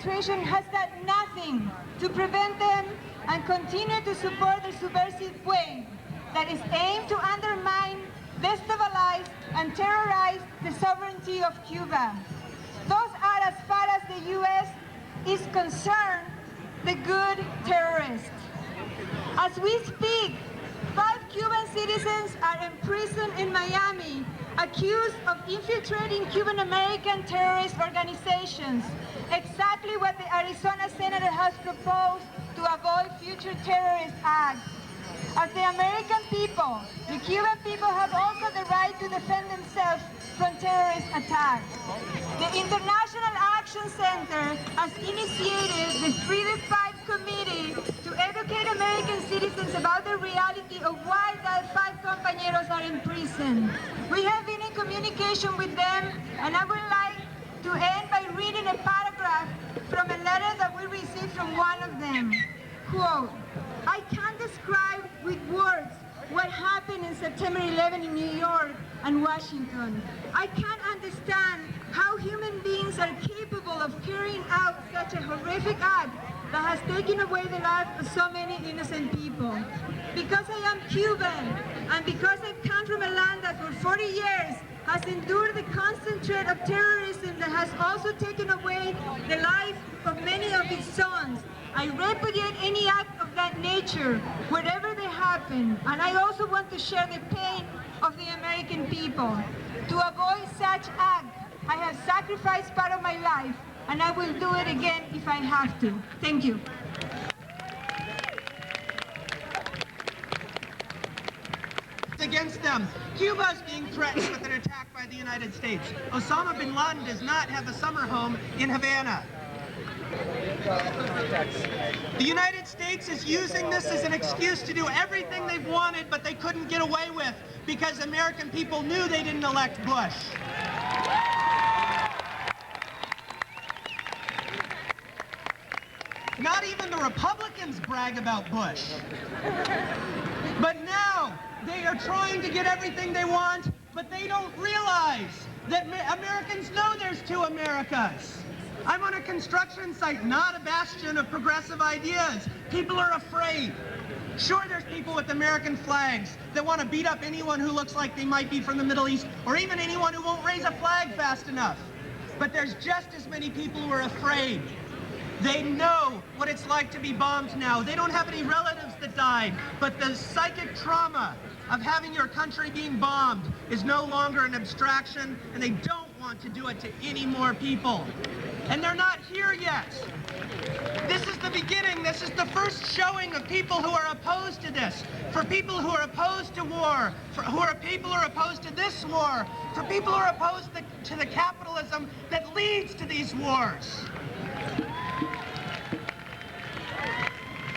administration has done nothing to prevent them and continue to support the subversive wave that is aimed to undermine, destabilize, and terrorize the sovereignty of Cuba. Those are, as far as the U.S. is concerned, the good terrorists. As we speak, 5 Cuban citizens are imprisoned in Miami, accused of infiltrating Cuban-American terrorist organizations, exactly what the Arizona senator has proposed to avoid future terrorist acts. As the American people, the Cuban people have also the right to defend themselves from terrorist attacks. The International Action Center has initiated the Free the Five Committee to educate American citizens about the reality of why the 5 compañeros are in prison. We have been in communication with them, and I would like to end by reading a paragraph from a letter that we received from one of them. Quote, "I can't describe with words what happened in September 11 in New York and Washington. I can't understand how human beings are capable of carrying out such a horrific act that has taken away the life of so many innocent people. Because I am Cuban, and because I've come from a land that for 40 years has endured the constant threat of terrorism that has also taken away the life of many of its sons, I repudiate any act of that nature, wherever they happen, and I also want to share the pain of the American people. To avoid such acts, I have sacrificed part of my life, and I will do it again if I have to. Thank you." Against them. Cuba is being threatened with an attack by the United States. Osama bin Laden does not have a summer home in Havana. The United States is using this as an excuse to do everything they've wanted, but they couldn't get away with because American people knew they didn't elect Bush. Not even the Republicans brag about Bush. But now they are trying to get everything they want, but they don't realize that Americans know there's 2 Americas. I'm on a construction site, not a bastion of progressive ideas. People are afraid. Sure, there's people with American flags that want to beat up anyone who looks like they might be from the Middle East, or even anyone who won't raise a flag fast enough. But there's just as many people who are afraid. They know what it's like to be bombed now. They don't have any relatives that died, but the psychic trauma of having your country being bombed is no longer an abstraction, and they don't want to do it to any more people. And they're not here yet. This is the beginning. This is the first showing of people who are opposed to this. For people who are opposed to war, people who are opposed to this war, for people who are opposed to the capitalism that leads to these wars.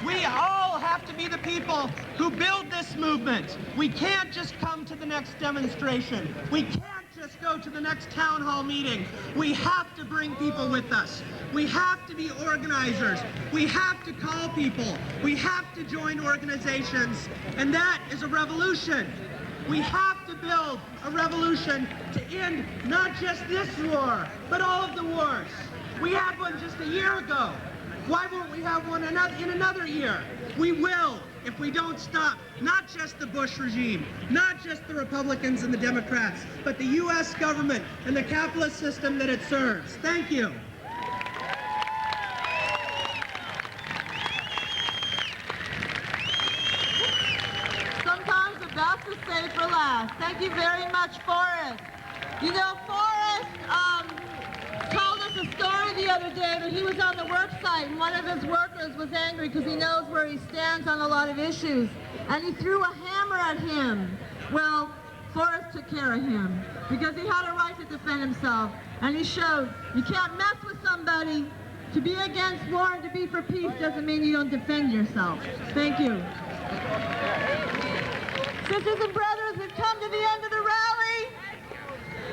We all have to be the people who build this movement. We can't just come to the next demonstration. We can't just go to the next town hall meeting. We have to bring people with us. We have to be organizers. We have to call people. We have to join organizations. And that is a revolution. We have to build a revolution to end not just this war, but all of the wars. We had one just a year ago. Why won't we have one in another year? We will if we don't stop not just the Bush regime, not just the Republicans and the Democrats, but the U.S. government and the capitalist system that it serves. Thank you. Sometimes the best is saved for last. Thank you very much, Forrest. You know, Forrest told us a story the other day that he was on the work site and one of his workers was angry because he knows where he stands on a lot of issues, and he threw a hammer at him. Well, Forrest took care of him because he had a right to defend himself, and he showed you can't mess with somebody. To be against war and to be for peace doesn't mean you don't defend yourself. Thank you. Sisters and brothers, we've come to the end of the rally.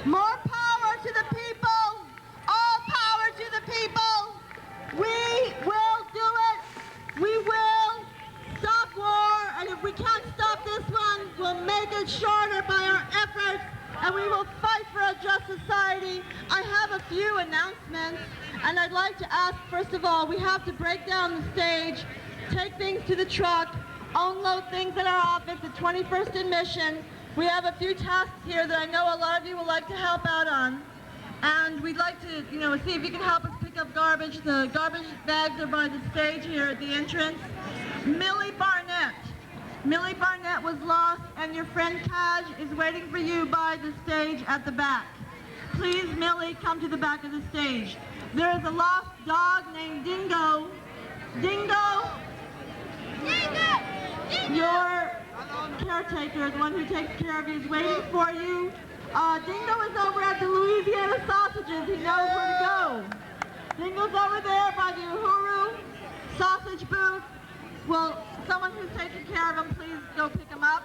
More power to the people. All power to the people. We will do it. We will stop war. And if we can't stop this one, we'll make it shorter by our efforts. And we will fight for a just society. I have have a few announcements, and I'd like to ask, first of all, we have to break down the stage, take things to the truck, unload things at our office at 21st and Mission. We have a few tasks here that I know a lot of you would like to help out on. And we'd like to, see if you can help us pick up garbage. The garbage bags are by the stage here at the entrance. Millie Barnett. Millie Barnett was lost, and your friend Kaj is waiting for you by the stage at the back. Please, Millie, come to the back of the stage. There is a lost dog named Dingo. Dingo! Dingo! Your caretaker, the one who takes care of you, is waiting for you. Dingo is over at the Louisiana Sausages. He knows where to go. Dingo's over there by the Uhuru sausage booth. Well, someone who's taking care of him, please go pick him up.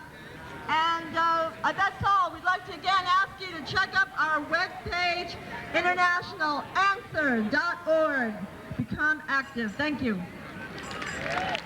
And that's all. We'd like to again ask you to check up our webpage, internationalanswer.org. Become active. Thank you. Thank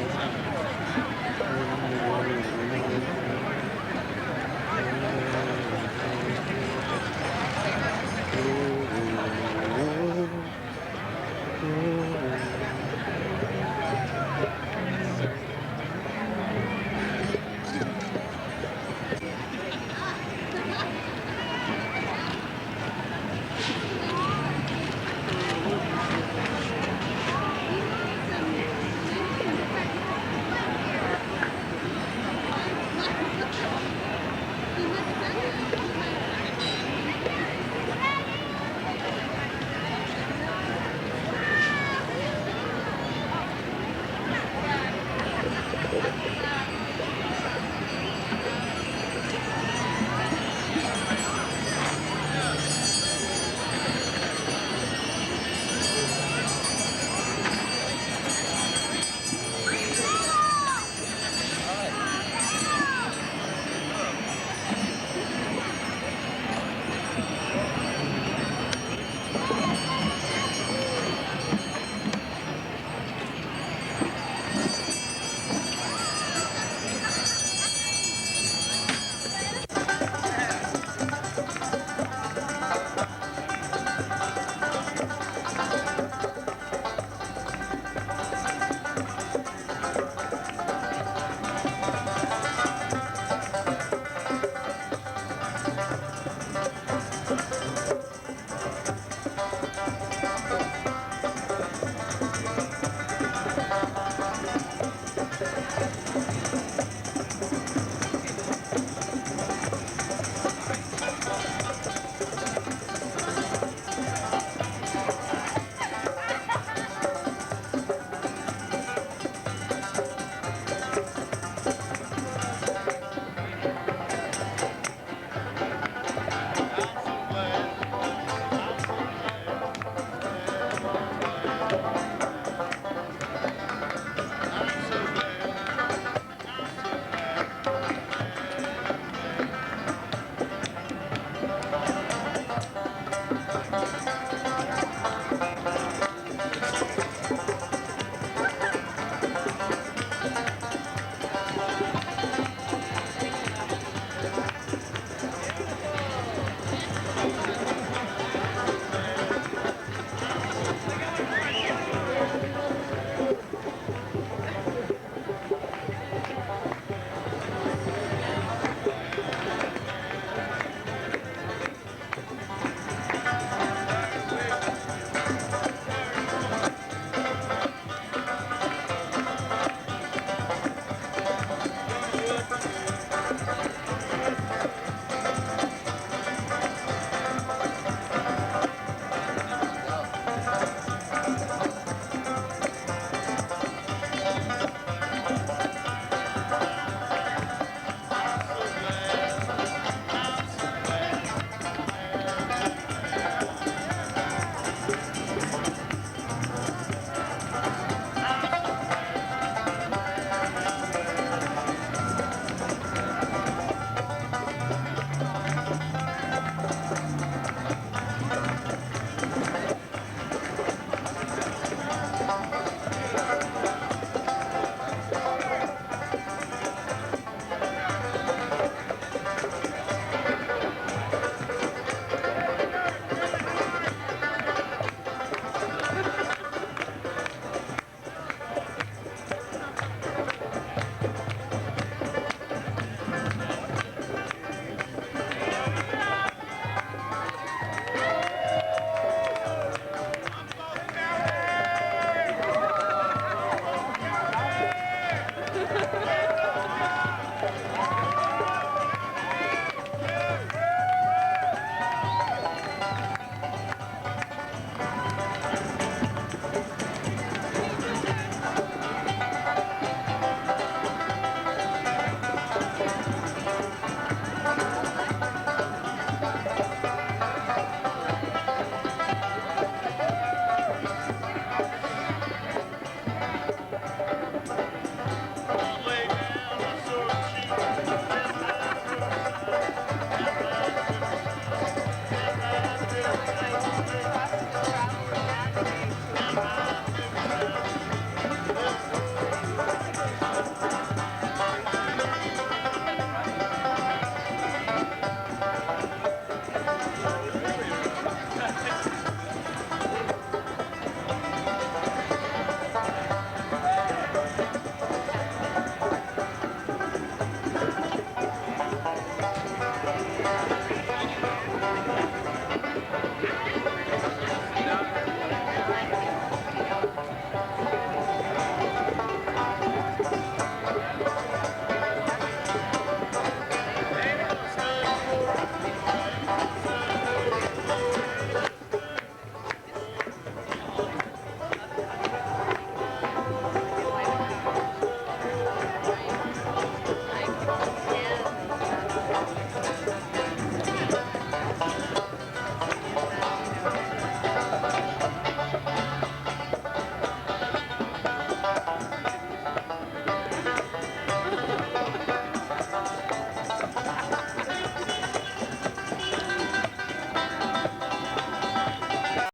you.